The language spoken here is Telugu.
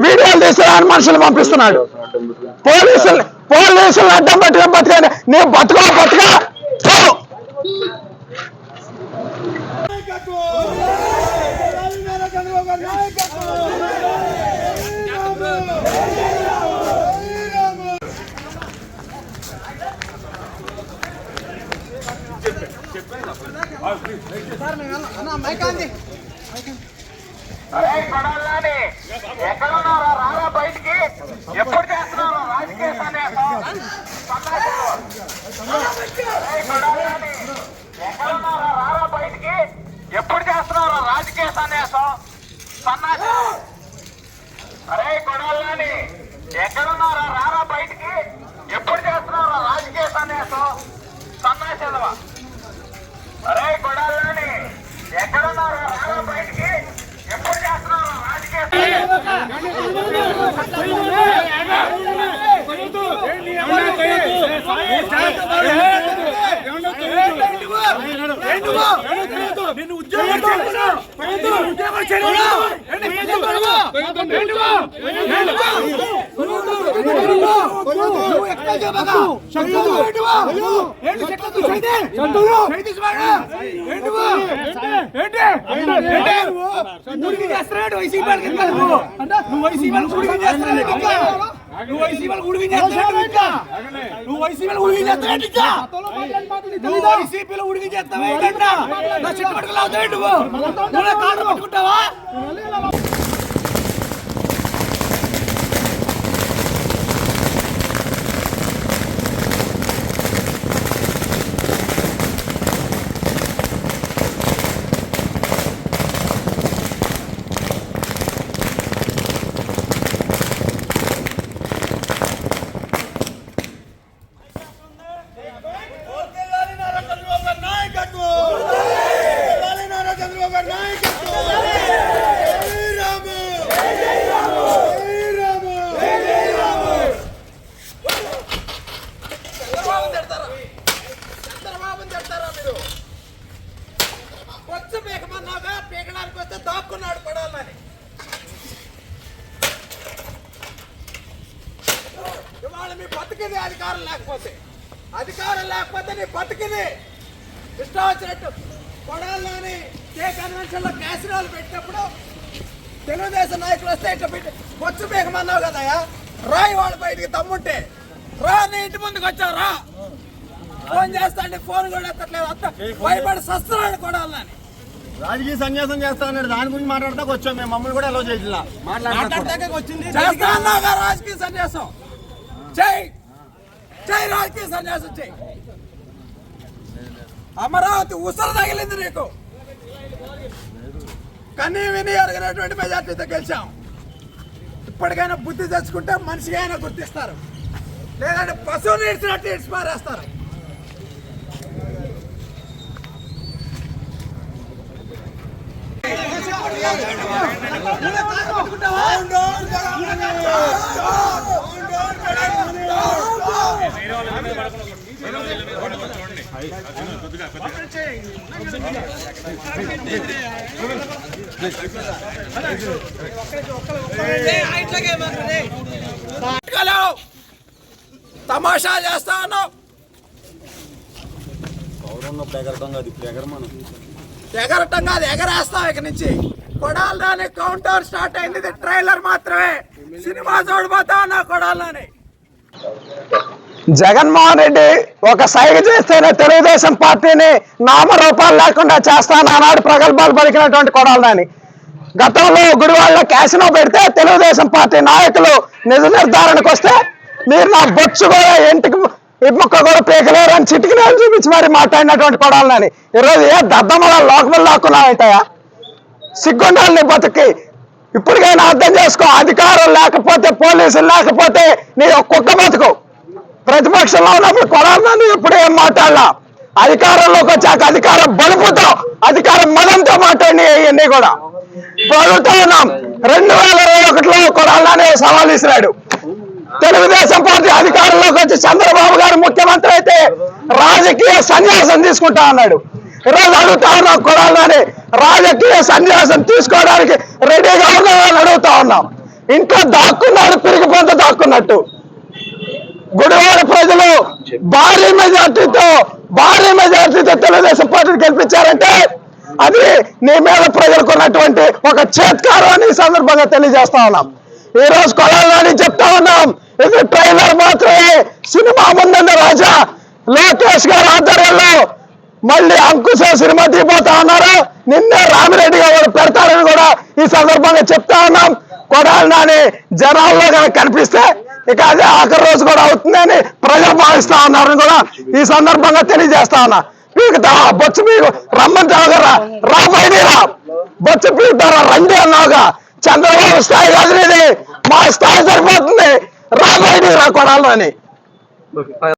వీడియోలు తీస్తున్నాను, మనుషులు పంపిస్తున్నాడు. పోలీసులు అడ్డం పట్టుకొని బతికాను. నేను బతుకా ఎక్కడున్నారా రారా బయటికి? ఎప్పుడు చేస్తున్నారా రాజకీయ సన్యాసం? ఎక్కడున్నారా రారా బయటికి? ఎప్పుడు చేస్తున్నారా రాజకీయ సన్యాసం? సన్నాసం. అరే కొడాలని ఎక్కడున్నారా రారా బయటికి? ఎప్పుడు చేస్తున్నారా రాజకీయ సన్యాసం? సన్నాసెదవా. అరే కొడాలని ఎక్కడున్నారా రారా బయటికి? ఎప్పుడు చేస్తున్నారా రాజకీయ నిన్ను ఉద్యోగం నువ్వు వైసీపీలు ఉడికి చేస్తావా? పట్టుకుంటావా? పీకడానికి వస్తే దాక్కున్నాడు పడాలని. ఇవాళ మీ బతికింది అధికారం లేకపోతే నీ బతికింది. ఇష్టం వచ్చినట్టు పడాలని కే కన్వెన్షన్ లో క్యాసినోలు పెట్టినప్పుడు తెలుగుదేశం నాయకులు వస్తే ఇట్లా పెట్టి వచ్చి పీకమన్నావు కదయా. రాయి వాళ్ళ బయటికి తమ్ముంటే రా, నీ ఇంటి ముందుకు వచ్చావు రా. ఫోన్ చేస్తా అంటే ఫోన్ కూడా ఎత్తట్లేదు. అంత భయపడి సస్తున్నాడు కొడాలని. రాజకీయ సన్యాసం చేస్తా అన్నాడు, దాని గురించి మాట్లాడతాక వచ్చాం మేము. మమ్మల్ని కూడా ఎలా చేయాల మాట్లాడతాక వచ్చింది. చేస్తా అన్నావుగా రాజకీయ సన్యాసం. చెయ్యి రాజకీయ సన్యాసం చెయ్యి. అమరావతి ఉసరు తగిలింది నీకు. కన్నీ విని అడిగినటువంటి మెజార్టీతో గెలిచాం. ఇప్పటికైనా బుద్ధి తెచ్చుకుంటే మనిషిగా అయినా గుర్తిస్తారు, లేదంటే పశువుని ఇడిచినట్టు ఇడిచి పారేస్తారు. తమాషా చేస్తా ఉన్నావు. ఎగరటం కాదు, ఎగరేస్తాం ఇక నుంచి. కొడాలని కౌంటర్ స్టార్ట్ అయింది. ఇది ట్రైలర్ మాత్రమే. సినిమా చూడబోతా ఉన్నా కొడాలని. జగన్మోహన్ రెడ్డి ఒక సైగ చేస్తేనే తెలుగుదేశం పార్టీని నామరూపాలు లేకుండా చేస్తానన్నాడు ప్రగల్భాలు పలికినటువంటి కొడాలని. గతంలో గుడివాడలో క్యాసినో పెడితే తెలుగుదేశం పార్టీ నాయకులు నిజ నిర్ధారణకు వస్తే మీరు నా బొచ్చు కూడా ఇంటికి ఇప్పుక్క కూడా పీకలేరు అని చిటికిలేని చూపించి మరి మాట్లాడినటువంటి కొడాలని. ఈరోజు ఏ దద్దమ్మల లోకములు లాక్కున్నావంటాయా? సిగ్గుండాలని బతికి ఇప్పటికైనా అర్థం చేసుకో. అధికారం లేకపోతే, పోలీసులు లేకపోతే నీ ఒక్కొక్క బతుకు. ప్రతిపక్షంలో ఉన్నప్పుడు కొడాలని ఎప్పుడు ఏం మాట్లాడాల, అధికారంలోకి వచ్చాక అధికారం బలుపుతో, అధికారం మదంతో మాట్లాడి ఇవన్నీ కూడా ప్రభుత్వం ఉన్నాం. 2021లో కొడాలని సవాల్ ఇస్తున్నాడు. తెలుగుదేశం పార్టీ అధికారంలోకి వచ్చి చంద్రబాబు గారు ముఖ్యమంత్రి అయితే రాజకీయ సన్యాసం తీసుకుంటా అన్నాడు. ఈరోజు అడుగుతా ఉన్నాం, కొడాలని రాజకీయ సన్యాసం తీసుకోవడానికి రెడీగా ఉన్నామని అడుగుతా ఉన్నాం. ఇంట్లో దాక్కున్నాడు, పిరిగి పొంత దాక్కున్నట్టు. గుడివాడ ప్రజలు భారీ మెజార్టీతో తెలుగుదేశం పార్టీని గెలిపించారంటే అది నీ మీద ప్రజలకు ఉన్నటువంటి ఒక చేత్కారం అని ఈ సందర్భంగా తెలియజేస్తా ఉన్నాం. ఈ రోజు కొడాలని చెప్తా ఉన్నాం, ఇది ట్రైలర్ మాత్రమే, సినిమా ముందున్న రాజా లోకేష్ గారి ఆధ్వర్యంలో మళ్ళీ అంకుశ సినిమా తీపోతా ఉన్నారు. నిన్నే రామిరెడ్డి గారు పెడతారని కూడా ఈ సందర్భంగా చెప్తా ఉన్నాం. కొడాలని జనాల్లో కనుక కనిపిస్తే ఇక అదే ఆఖరి రోజు కూడా అవుతుందని ప్రజలు భావిస్తా ఉన్నారని కూడా ఈ సందర్భంగా తెలియజేస్తా ఉన్నా. పీకుతావా బొచ్చు పీకు రమ్మంటావుగా, రాబోయేరా బొచ్చు పీకుతారా రండి అన్నావుగా. చంద్రబాబు స్థాయి కాదు, మా స్థాయి సరిపోతుంది, రాబోయేరా కొడాలని.